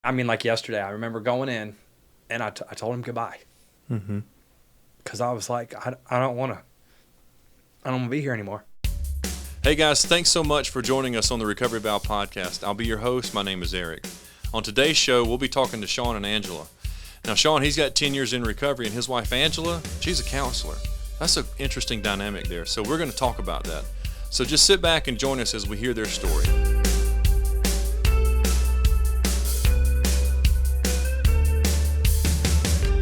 I mean, like yesterday, I remember going in and I told him goodbye. Mm-hmm. Because I was like, I don't want to be here anymore. Hey guys, thanks so much for joining us on the Recovery Vow podcast. I'll be your host. My name is Eric. On today's show, we'll be talking to Shaun and Angela. Now, Shaun, he's got 10 years in recovery, and his wife, Angela, she's a counselor. That's an interesting dynamic there. So we're going to talk about that. So just sit back and join us as we hear their story.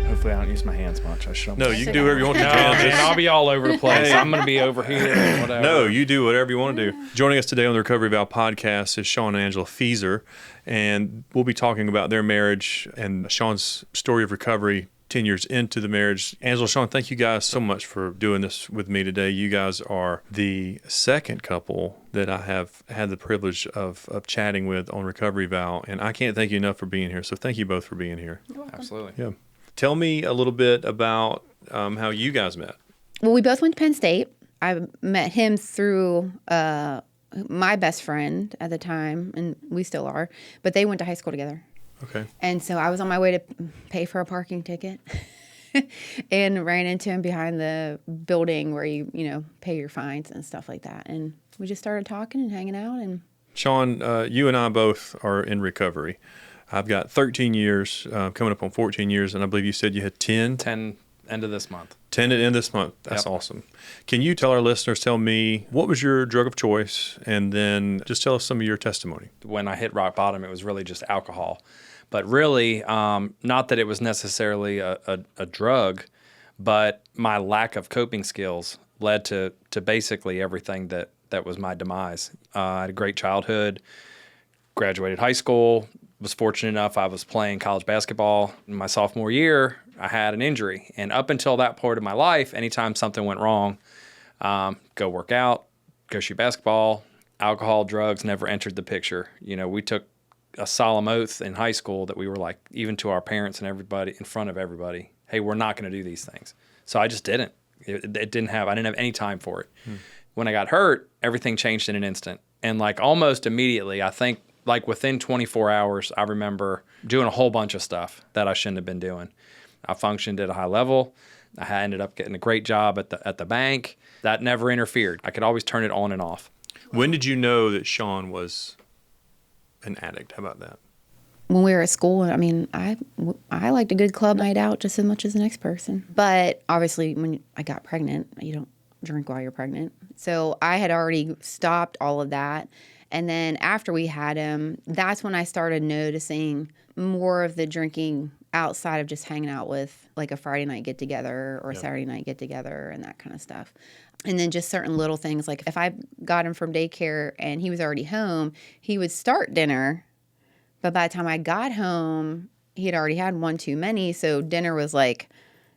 Hopefully I don't use my hands much. I should. No, you can do whatever you want to do. And I'll be all over the place. I'm going to be over here and whatever. No, you do whatever you want to do. Joining us today on the Recovery Vow podcast is Shaun and Angela Feeser, and we'll be talking about their marriage and Shaun's story of recovery 10 years into the marriage. Angela, Shaun, thank you guys so much for doing this with me today. You guys are the second couple that I have had the privilege of chatting with on Recovery Vow, and I can't thank you enough for being here. So thank you both for being here. You're welcome. Absolutely. Yeah. Tell me a little bit about how you guys met. Well, we both went to Penn State. I met him through my best friend at the time, and we still are, but they went to high school together. Okay. And so I was on my way to pay for a parking ticket and ran into him behind the building where you pay your fines and stuff like that. And we just started talking and hanging out. And Shaun, you and I both are in recovery. I've got 13 years, coming up on 14 years, and I believe you said you had 10? 10 end of this month. 10 at the end of this month. That's Yep. awesome. Can you tell our listeners, tell me, what was your drug of choice? And then just tell us some of your testimony. When I hit rock bottom, it was really just alcohol. But really, not that it was necessarily a drug, but my lack of coping skills led to basically everything that was my demise. I had a great childhood, graduated high school, was fortunate enough I was playing college basketball. In my sophomore year, I had an injury. And up until that part of my life, anytime something went wrong, go work out, go shoot basketball, alcohol, drugs never entered the picture. We took a solemn oath in high school that we were like, even to our parents and everybody, in front of everybody, hey, we're not going to do these things. So I just didn't. I didn't have any time for it. When I got hurt, everything changed in an instant. And like almost immediately, I think like within 24 hours, I remember doing a whole bunch of stuff that I shouldn't have been doing. I functioned at a high level. I ended up getting a great job at the bank. That never interfered. I could always turn it on and off. When did you know that Shaun was an addict? How about that? when we were at school, I mean, I liked a good club night out just as much as the next person. But obviously, when I got pregnant, you don't drink while you're pregnant. So I had already stopped all of that. And then after we had him, that's when I started noticing more of the drinking outside of just hanging out with like a Friday night get together or a Saturday night get together and that kind of stuff. And then just certain little things, like if I got him from daycare and he was already home, he would start dinner. But by the time I got home, he had already had one too many. So dinner was like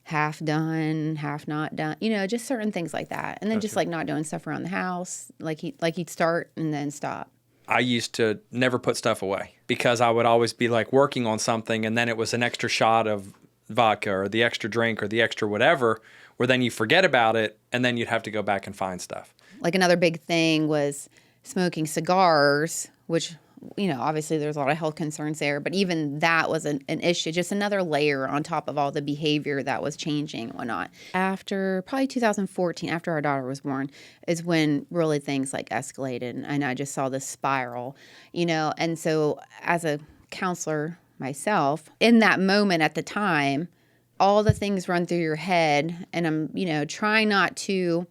half done, half not done, just certain things like that. And then just like not doing stuff around the house, like he'd start and then stop. I used to never put stuff away because I would always be like working on something and then it was an extra shot of vodka or the extra drink or the extra whatever, where then you forget about it and then you'd have to go back and find stuff. Like another big thing was smoking cigars, which, obviously there's a lot of health concerns there, but even that was an issue, just another layer on top of all the behavior that was changing and whatnot. After probably 2014, after our daughter was born, is when really things like escalated and I just saw this spiral, and so as a counselor myself, in that moment at the time, all the things run through your head and I'm, trying not to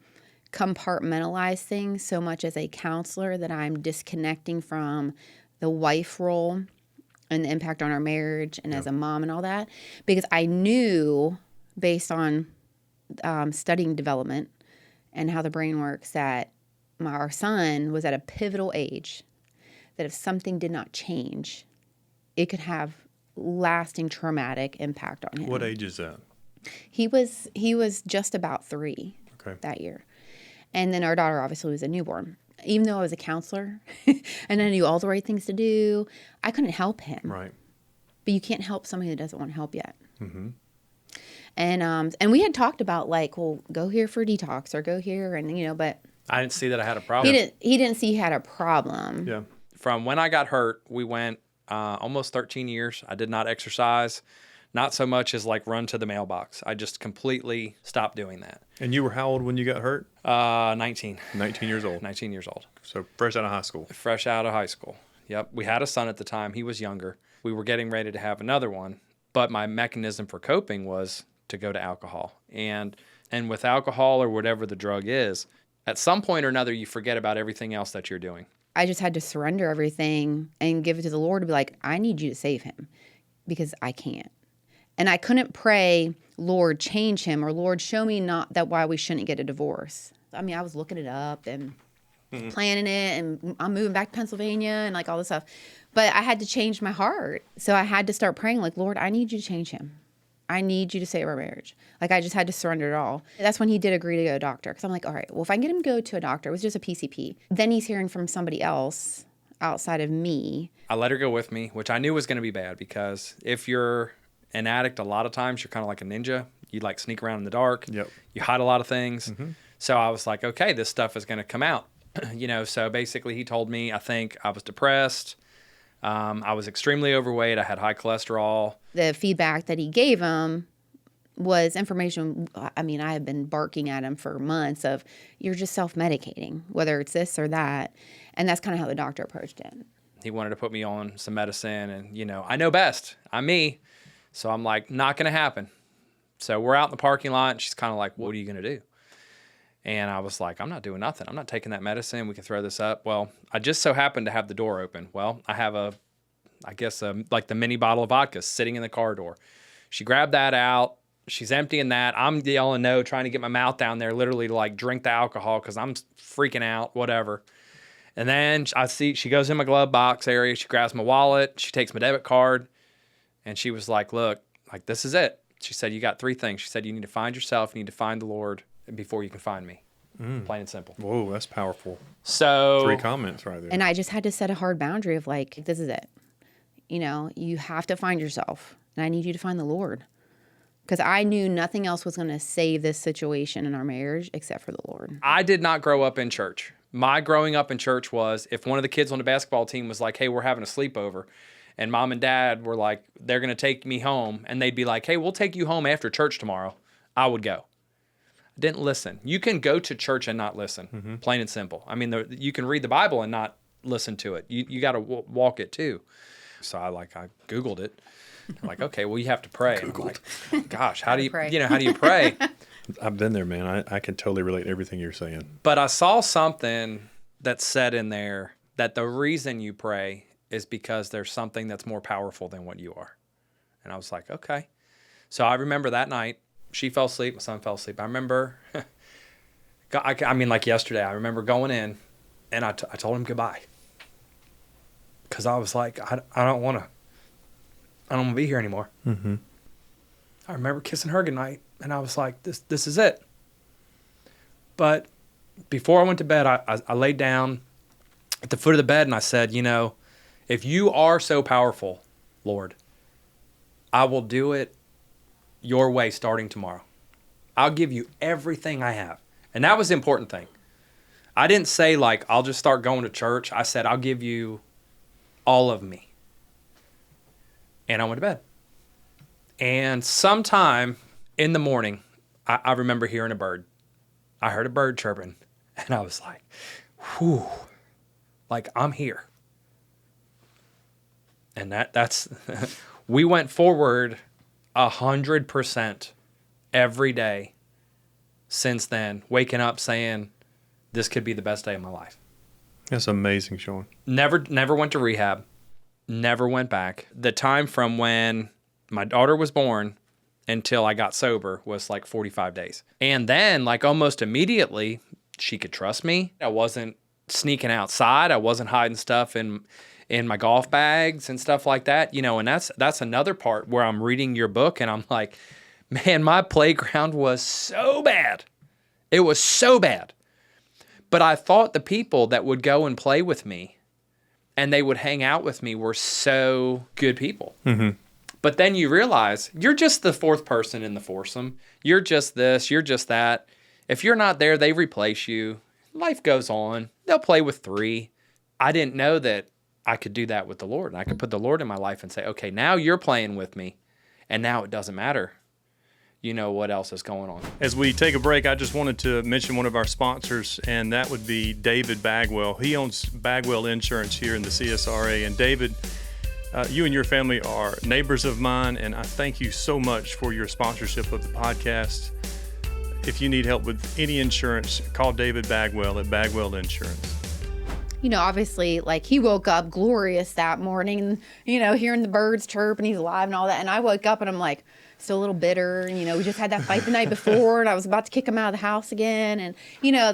compartmentalize things so much as a counselor that I'm disconnecting from the wife role and the impact on our marriage and as a mom and all that, because I knew based on studying development and how the brain works that our son was at a pivotal age, that if something did not change, it could have lasting traumatic impact on him. What age is that? He was just about 3 that year. And then our daughter obviously was a newborn. Even though I was a counselor and I knew all the right things to do, I couldn't help him. Right. But you can't help somebody that doesn't want help yet. Mm-hmm. And we had talked about like, well, go here for detox or go here and but I didn't see that I had a problem. he didn't see he had a problem. Yeah. From when I got hurt, we went almost 13 years. I did not exercise, not so much as like run to the mailbox. I just completely stopped doing that. And you were how old when you got hurt? 19. 19 years old. 19 years old. So fresh out of high school. Fresh out of high school. Yep. We had a son at the time. He was younger. We were getting ready to have another one. But my mechanism for coping was to go to alcohol. And with alcohol or whatever the drug is, at some point or another, you forget about everything else that you're doing. I just had to surrender everything and give it to the Lord to be like, I need you to save him because I can't. And I couldn't pray, Lord, change him, or Lord, show me not that why we shouldn't get a divorce. I mean, I was looking it up and planning it, and I'm moving back to Pennsylvania and like all this stuff. But I had to change my heart. So I had to start praying like, Lord, I need you to change him. I need you to save our marriage. Like, I just had to surrender it all. That's when he did agree to go to a doctor. Because I'm like, all right, well, if I can get him to go to a doctor, it was just a PCP. Then he's hearing from somebody else outside of me. I let her go with me, which I knew was going to be bad, because if you're an addict, a lot of times you're kind of like a ninja. You like sneak around in the dark. Yep. You hide a lot of things. So I was like, okay, this stuff is going to come out. So basically he told me, I think I was depressed. I was extremely overweight. I had high cholesterol. The feedback that he gave him was information. I mean, I had been barking at him for months of, you're just self-medicating, whether it's this or that. And that's kind of how the doctor approached it. He wanted to put me on some medicine, and, I know best. I'm me. So I'm like, not going to happen. So we're out in the parking lot, and she's kind of like, what are you going to do? And I was like, I'm not doing nothing. I'm not taking that medicine. We can throw this up. Well, I just so happened to have the door open. Well, I have like the mini bottle of vodka sitting in the car door. She grabbed that out. She's emptying that. I'm yelling no, trying to get my mouth down there, literally to like drink the alcohol because I'm freaking out, whatever. And then I see she goes in my glove box area. She grabs my wallet. She takes my debit card. And she was like, look, like, this is it. She said, you got three things. She said, you need to find yourself. You need to find the Lord before you can find me. Plain and simple. Whoa, that's powerful. So 3 comments right there. And I just had to set a hard boundary of like, this is it. You have to find yourself. And I need you to find the Lord. Because I knew nothing else was going to save this situation in our marriage except for the Lord. I did not grow up in church. My growing up in church was, if one of the kids on the basketball team was like, hey, we're having a sleepover, and mom and dad were like, they're going to take me home, and they'd be like, hey, we'll take you home after church tomorrow, I would go. I didn't listen. You can go to church and not listen, plain and simple. I mean, you can read the Bible and not listen to it. You got to walk it too. So I Googled it. I'm like, okay, well, you have to pray. And I'm like, gosh, how do you pray. how do you pray? I've been there, man. I can totally relate to everything you're saying. But I saw something that said in there that the reason you pray is because there's something that's more powerful than what you are. And I was like, okay. So I remember that night, she fell asleep, my son fell asleep. I remember, like yesterday, I remember going in and I told him goodbye. Because I was like, I don't want to be here anymore. I remember kissing her goodnight, and I was like, this is it. But before I went to bed, I laid down at the foot of the bed, and I said, if you are so powerful, Lord, I will do it your way starting tomorrow. I'll give you everything I have. And that was the important thing. I didn't say, I'll just start going to church. I said, I'll give you all of me. And I went to bed. And sometime in the morning, I remember hearing a bird. I heard a bird chirping, and I was like, whew, I'm here. And that's, we went forward 100% every day since then, waking up saying, this could be the best day of my life. That's amazing, Shaun. Never went to rehab. Never went back. The time from when my daughter was born until I got sober was 45 days. And then almost immediately, she could trust me. I wasn't sneaking outside. I wasn't hiding stuff in my golf bags and stuff like that. And that's another part where I'm reading your book and I'm like, man, my playground was so bad. It was so bad. But I thought the people that would go and play with me and they would hang out with me were so good people. But then you realize you're just the fourth person in the foursome. You're just this, you're just that. If you're not there, they replace you. Life goes on. They'll play with 3. I didn't know that I could do that with the Lord. And I could put the Lord in my life and say, okay, now you're playing with me. And now it doesn't matter, what else is going on. As we take a break, I just wanted to mention one of our sponsors, and that would be David Bagwell. He owns Bagwell Insurance here in the CSRA. And David, you and your family are neighbors of mine, and I thank you so much for your sponsorship of the podcast. If you need help with any insurance, call David Bagwell at Bagwell Insurance. Obviously, like, he woke up glorious that morning, hearing the birds chirp and he's alive and all that. And I woke up and I'm like, still a little bitter. We just had that fight the night before and I was about to kick him out of the house again. And,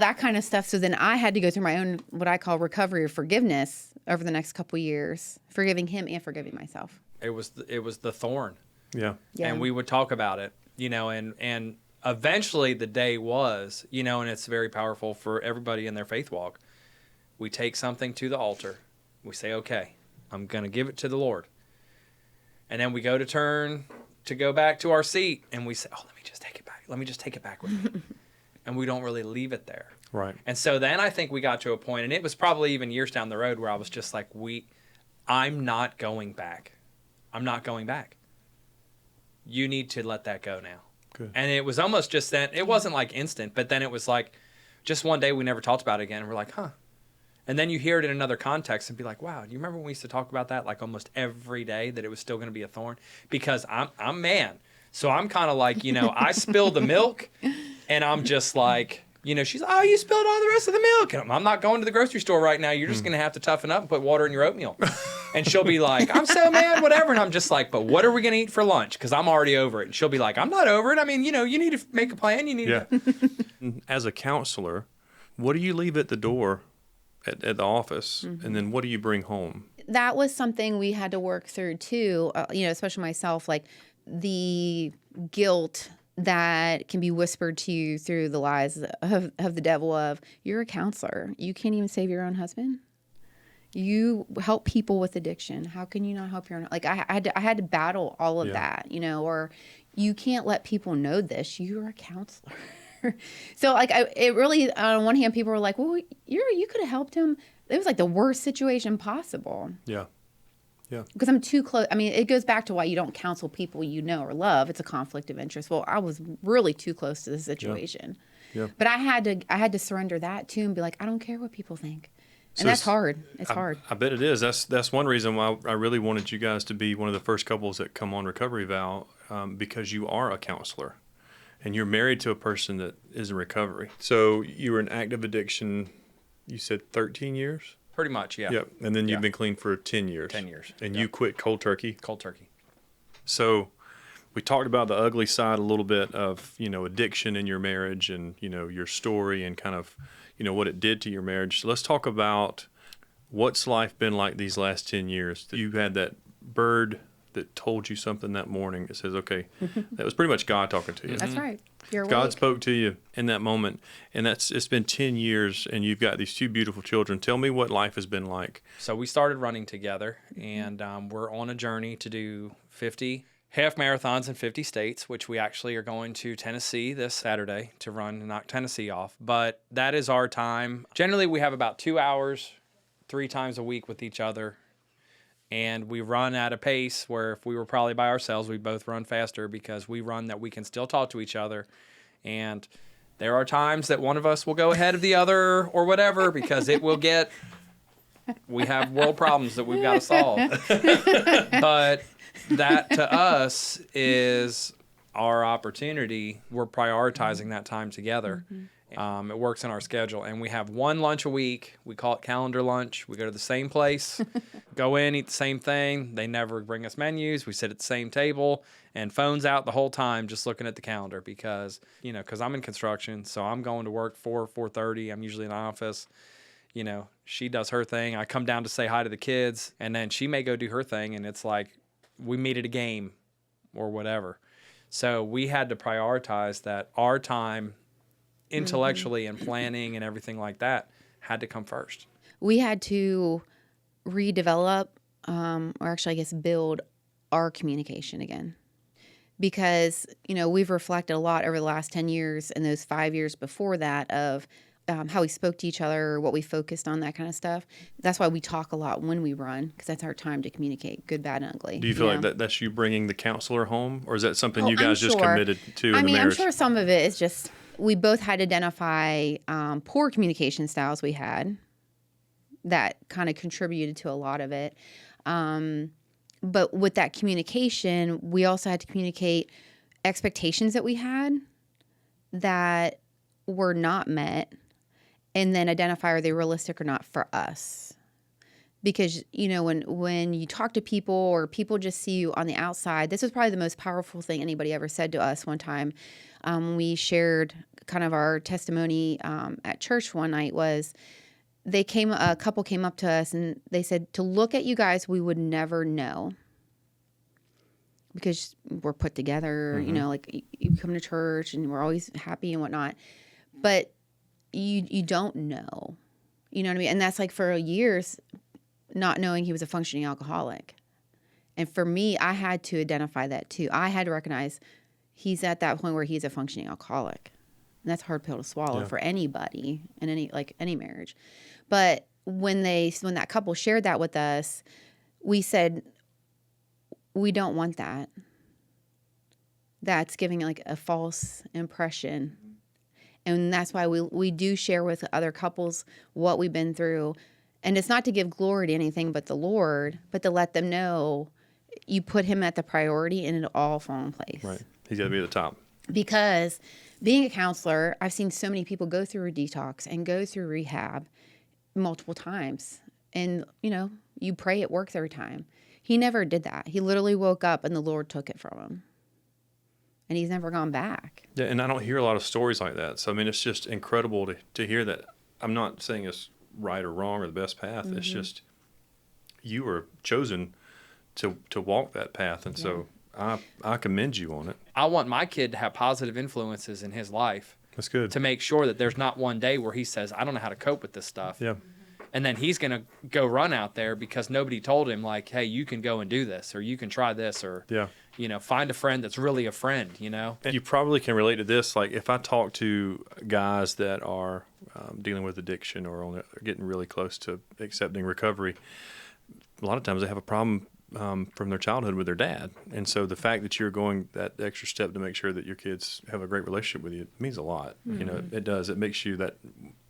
that kind of stuff. So then I had to go through my own, what I call recovery or forgiveness over the next couple of years, forgiving him and forgiving myself. It was the thorn. Yeah. And we would talk about it, and eventually the day was, and it's very powerful for everybody in their faith walk. We take something to the altar. We say, okay, I'm going to give it to the Lord. And then we go to turn to go back to our seat and we say, oh, let me just take it back. Let me just take it back with me. And we don't really leave it there. Right. And so then I think we got to a point, and it was probably even years down the road, where I was just like, I'm not going back. I'm not going back. You need to let that go now. Good. And it was almost just then, it wasn't like instant, but then it was like just one day we never talked about it again. And we're like, huh. And then you hear it in another context and be like, wow, do you remember when we used to talk about that like almost every day, that it was still going to be a thorn? Because I'm man. So I'm kind of like, I spilled the milk and I'm just like, she's like, oh, you spilled all the rest of the milk. And I'm not going to the grocery store right now. You're just going to have to toughen up and put water in your oatmeal. And she'll be like, I'm so mad, whatever. And I'm just like, but what are we going to eat for lunch? Because I'm already over it. And she'll be like, I'm not over it. I mean, you need to make a plan. You need to. As a counselor, what do you leave at the door at the office? Mm-hmm. And then what do you bring home? That was something we had to work through too, especially myself, like the guilt that can be whispered to you through the lies of the devil of, you're a counselor. You can't even save your own husband. You help people with addiction. How can you not help your own? Like, I had to battle all of that, or you can't let people know this. You're a counselor. So like, it really, on one hand, people were like, well, you could have helped him. It was like the worst situation possible. Yeah. Yeah. Because I'm too close. I mean, it goes back to why you don't counsel people you know or love. It's a conflict of interest. Well, I was really too close to the situation. Yeah. But I had to surrender that too and be like, I don't care what people think. And that's hard. It's hard. I bet it is. That's one reason why I really wanted you guys to be one of the first couples that come on Recovery Val, because you are a counselor and you're married to a person that is in recovery. So you were in active addiction, you said 13 years? Pretty much, yeah. Yep. And then you've been clean for 10 years. 10 years. And you quit cold turkey. Cold turkey. So we talked about the ugly side a little bit of, addiction in your marriage and, your story and kind of, what it did to your marriage. So let's talk about what's life been like these last 10 years. You had that bird that told you something that morning. It says, okay, that was pretty much God talking to you. That's right. You're God awake. spoke to you in that moment. And it's been 10 years and you've got these two beautiful children. Tell me what life has been like. So we started running together, and we're on a journey to do 50 half marathons in 50 states, which we actually are going to Tennessee this Saturday to run and knock Tennessee off. But that is our time. Generally, we have about 2 hours, 3 times a week with each other. And we run at a pace where if we were probably by ourselves, we'd both run faster, because we run that we can still talk to each other. And there are times that one of us will go ahead of the other or whatever, because we have world problems that we've got to solve. But that to us is our opportunity. We're prioritizing that time together. It works in our schedule, and we have one lunch a week. We call it calendar lunch. We go to the same place, go in, eat the same thing. They never bring us menus. We sit at the same table, and phones out the whole time, just looking at the calendar, because I'm in construction, so I'm going to work 4:30. I'm usually in the office. She does her thing. I come down to say hi to the kids, and then she may go do her thing, and it's like we meet at a game or whatever. So we had to prioritize that our time intellectually and planning and everything like that had to come first. We had to redevelop, or actually, I guess, build our communication again. Because, we've reflected a lot over the last 10 years and those 5 years before that of how we spoke to each other, what we focused on, that kind of stuff. That's why we talk a lot when we run, because that's our time to communicate, good, bad, and ugly. Do you feel like that's you bringing the counselor home, or is that something Oh, you guys just committed to in the marriage? I'm sure some of it is just we both had to identify poor communication styles we had that kind of contributed to a lot of it. But with that communication, we also had to communicate expectations that we had that were not met, and then identify, are they realistic or not for us? Because, when you talk to people or people just see you on the outside, this was probably the most powerful thing anybody ever said to us one time. We shared kind of our testimony at church one night was a couple came up to us and they said, to look at you guys, we would never know. Because we're put together, like you come to church and we're always happy and whatnot. But you don't know. You know what I mean? And that's like for years, not knowing he was a functioning alcoholic. And for me, I had to identify that too. I had to recognize he's at that point where he's a functioning alcoholic. And that's a hard pill to swallow for anybody in any marriage. But when that couple shared that with us, we said, we don't want that. That's giving like a false impression. And that's why we do share with other couples what we've been through. And it's not to give glory to anything but the Lord, but to let them know you put him at the priority and it'll all fall in place. Right. He's got to be at the top. Because being a counselor, I've seen so many people go through a detox and go through rehab multiple times. And, you pray it works every time. He never did that. He literally woke up and the Lord took it from him. And he's never gone back. Yeah, and I don't hear a lot of stories like that. So, I mean, it's just incredible to hear that. I'm not saying it's right or wrong or the best path. It's just you were chosen to walk that path. And so I commend you on it. I want my kid to have positive influences in his life. That's good. To make sure that there's not one day where he says, I don't know how to cope with this stuff. Yeah. And then he's going to go run out there because nobody told him, like, hey, you can go and do this, or you can try this, or, find a friend that's really a friend, And you probably can relate to this. Like, if I talk to guys that are dealing with addiction or getting really close to accepting recovery, a lot of times they have a problem from their childhood with their dad. And so the fact that you're going that extra step to make sure that your kids have a great relationship with you means a lot. It does. It makes you that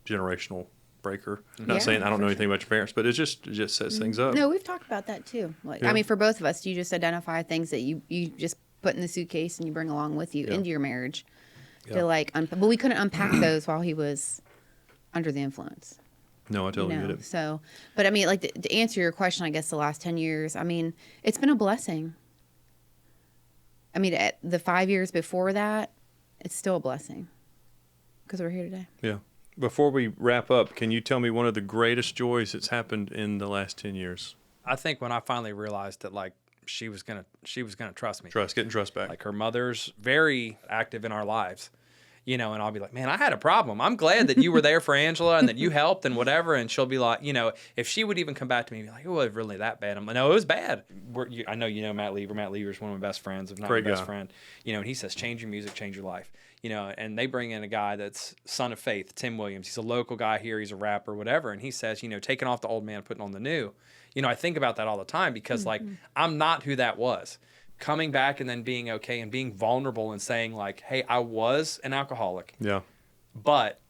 generational breaker. Not saying I don't know anything about your parents, but it just sets things up. No, we've talked about that too. I mean, for both of us, you just identify things that you just put in the suitcase and you bring along with you into your marriage. But we couldn't unpack those while he was under the influence. No, I totally get it. So, but I mean, like to answer your question, I guess the last 10 years, I mean, it's been a blessing. I mean, at the 5 years before that, it's still a blessing because we're here today. Yeah. Before we wrap up, can you tell me one of the greatest joys that's happened in the last 10 years? I think when I finally realized that, like, she was gonna trust me. Getting trust back. Like, her mother's very active in our lives, and I'll be like, man, I had a problem. I'm glad that you were there for Angela and that you helped and whatever. And she'll be like, if she would even come back to me and be like, oh, it was really that bad. I'm like, no, it was bad. I know Matt Lever. Matt Lever's one of my best friends, if not my best friend. And he says, change your music, change your life. And they bring in a guy that's son of faith, Tim Williams. He's a local guy here. He's a rapper, whatever. And he says, taking off the old man, putting on the new. I think about that all the time because, like, I'm not who that was. Coming back and then being okay and being vulnerable and saying, like, hey, I was an alcoholic. Yeah. But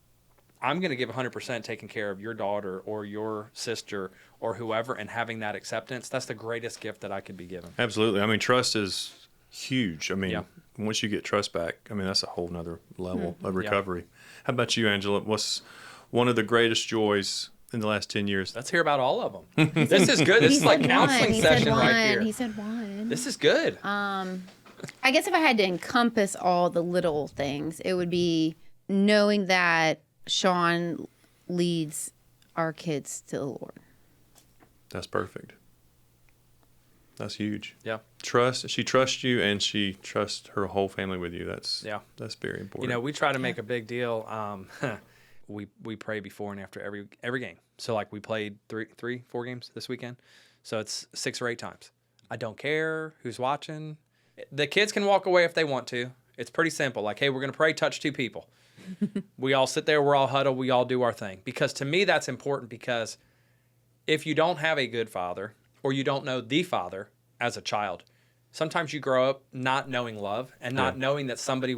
I'm going to give 100% taking care of your daughter or your sister or whoever, and having that acceptance. That's the greatest gift that I could be given. Absolutely. I mean, trust is huge. I mean, once you get trust back, I mean, that's a whole nother level of recovery. How about you, Angela? What's one of the greatest joys in the last 10 years? Let's hear about all of them. This is good. This is like counseling session right here. He said one. This is good. I guess if I had to encompass all the little things, it would be knowing that Shaun leads our kids to the Lord. That's perfect. That's huge. Yeah. Trust. She trusts you, and she trusts her whole family with you. That's very important. We try to make a big deal. We pray before and after every game. So, like, we played 4 games this weekend. So it's 6 or 8 times. I don't care who's watching. The kids can walk away if they want to. It's pretty simple. Like, hey, we're going to pray, touch 2 people. We all sit there, we're all huddled, we all do our thing. Because to me, that's important, because if you don't have a good father, or you don't know the father as a child, sometimes you grow up not knowing love and not knowing that somebody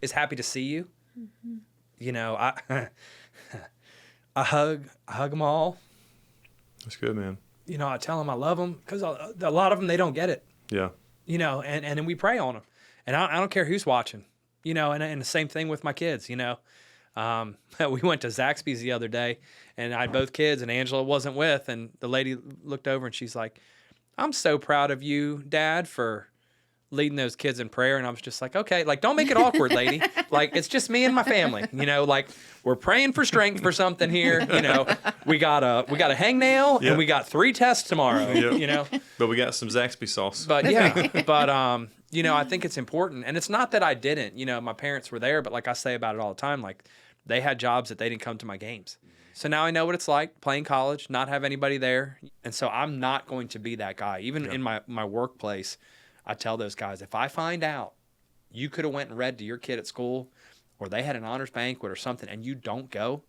is happy to see you. Mm-hmm. You know, I hug them all. That's good, man. You know, I tell them I love them, because a lot of them, they don't get it. Yeah. You know, and then we pray on them. And I don't care who's watching, you know, and the same thing with my kids, you know. We went to Zaxby's the other day, and I had both kids, and Angela wasn't with, and the lady looked over and she's like, "I'm so proud of you, Dad, for leading those kids in prayer." And I was just like, okay, like, don't make it awkward, lady. Like, it's just me and my family, you know, like, we're praying for strength for something here. You know, we got a hangnail and we got 3 tests tomorrow, you know, but we got some Zaxby sauce. But you know, I think it's important. And it's not that I didn't, you know, my parents were there, but like I say about it all the time, like, they had jobs that they didn't come to my games. So now I know what it's like playing college, not have anybody there. And so I'm not going to be that guy. Even in my workplace, I tell those guys, if I find out you could have went and read to your kid at school, or they had an honors banquet or something, and you don't go,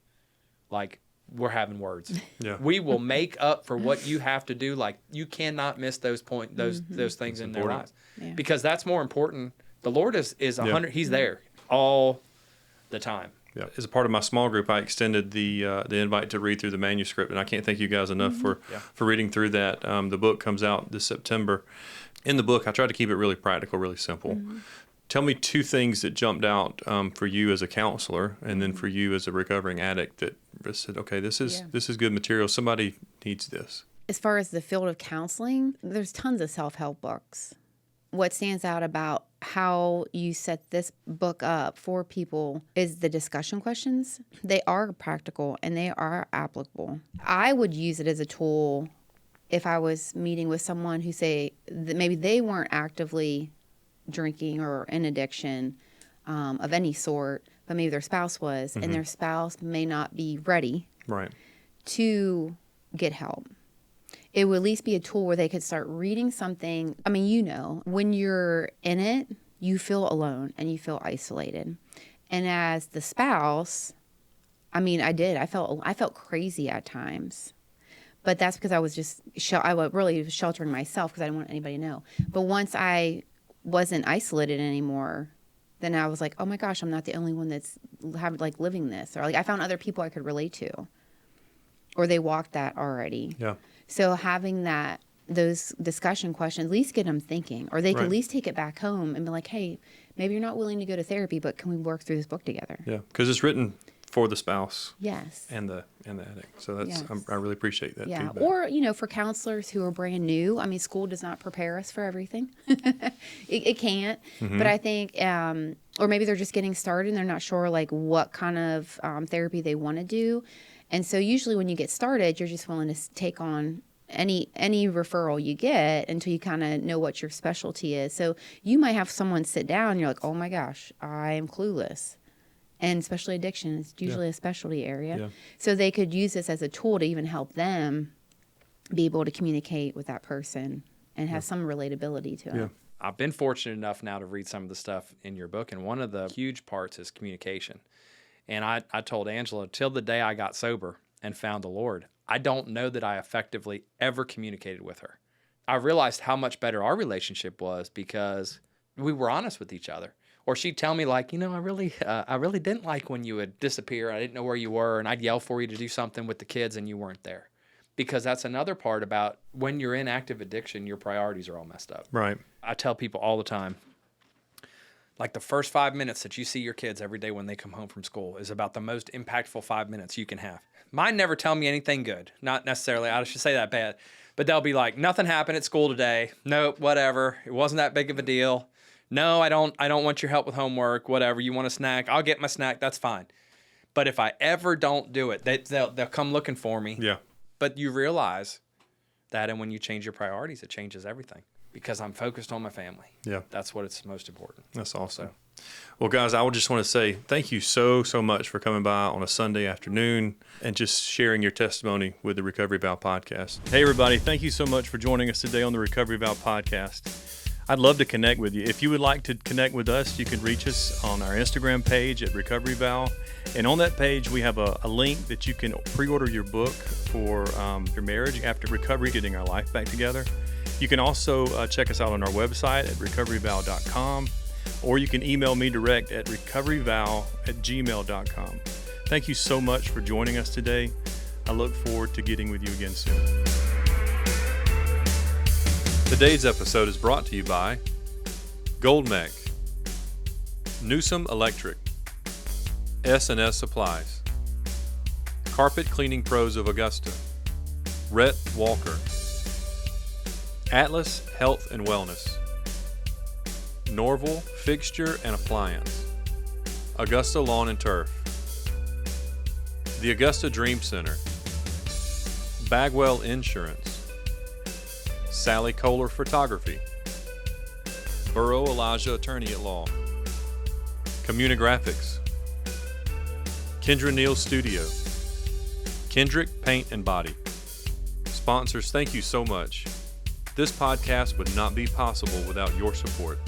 like, we're having words. Yeah. We will make up for what you have to do. Like, you cannot miss those things in their lives, because that's more important. The Lord is 100. He's there all the time. Yeah. As a part of my small group, I extended the invite to read through the manuscript, and I can't thank you guys enough for reading through that. The book comes out this September. In the book, I tried to keep it really practical, really simple. Mm-hmm. Tell me 2 things that jumped out for you as a counselor, and then for you as a recovering addict, that said, okay, this is good material. Somebody needs this. As far as the field of counseling, there's tons of self-help books. What stands out about how you set this book up for people is the discussion questions. They are practical and they are applicable. I would use it as a tool if I was meeting with someone who say that maybe they weren't actively drinking or in addiction of any sort, but maybe their spouse was, and their spouse may not be ready to get help. It would at least be a tool where they could start reading something. I mean, you know, when you're in it, you feel alone and you feel isolated. And as the spouse, I mean, I felt crazy at times. But that's because I was I was really sheltering myself because I didn't want anybody to know. But once I wasn't isolated anymore, then I was like, oh my gosh, I'm not the only one that's living this. Or like, I found other people I could relate to, or they walked that already. Yeah. So having those discussion questions, at least get them thinking, or they could at least take it back home and be like, hey, maybe you're not willing to go to therapy, but can we work through this book together? Yeah, because it's written for the spouse. Yes. And the addict. So that's I really appreciate that feedback. Or, you know, for counselors who are brand new, I mean, school does not prepare us for everything. it can't. Mm-hmm. But I think, or maybe they're just getting started and they're not sure like what kind of therapy they want to do. And so usually when you get started, you're just willing to take on any referral you get until you kind of know what your specialty is. So you might have someone sit down and you're like, oh my gosh, I am clueless. And especially addiction is usually a specialty area. Yeah. So they could use this as a tool to even help them be able to communicate with that person and have some relatability to it. Yeah. I've been fortunate enough now to read some of the stuff in your book, and one of the huge parts is communication. And I told Angela, till the day I got sober and found the Lord, I don't know that I effectively ever communicated with her. I realized how much better our relationship was because we were honest with each other. Or she'd tell me like, you know, I really didn't like when you would disappear. I didn't know where you were, and I'd yell for you to do something with the kids and you weren't there. Because that's another part about when you're in active addiction, your priorities are all messed up. Right. I tell people all the time, like the first 5 minutes that you see your kids every day when they come home from school is about the most impactful 5 minutes you can have. Mine never tell me anything good. Not necessarily, I should say that bad. But they'll be like, nothing happened at school today. Nope, whatever. It wasn't that big of a deal. No, I don't want your help with homework, whatever. You want a snack? I'll get my snack. That's fine. But if I ever don't do it, they'll come looking for me. Yeah. But you realize that, and when you change your priorities, it changes everything. Because I'm focused on my family. Yeah. That's what it's most important. That's awesome. Well, guys, I would just want to say thank you so much for coming by on a Sunday afternoon and just sharing your testimony with the Recovery Vow podcast. Hey, everybody. Thank you so much for joining us today on the Recovery Vow podcast. I'd love to connect with you. If you would like to connect with us, you can reach us on our Instagram page at Recovery Val. And on that page, we have a link that you can pre-order your book for your marriage after recovery, getting our life back together. You can also check us out on our website at recoveryval.com, or you can email me direct at recoveryval@gmail.com. Thank you so much for joining us today. I look forward to getting with you again soon. Today's episode is brought to you by Goldmec, Newsom Electric, S&S Supplies, Carpet Cleaning Pros of Augusta, Rhett Walker, Atlas Health and Wellness, Norval Fixture and Appliance, Augusta Lawn and Turf, the Augusta Dream Center, Bagwell Insurance, Sally Kohler Photography, Burrow Elijah Attorney at Law, Communigraphics, Kendra Neal Studio, Kendrick Paint and Body. Sponsors, thank you so much. This podcast would not be possible without your support.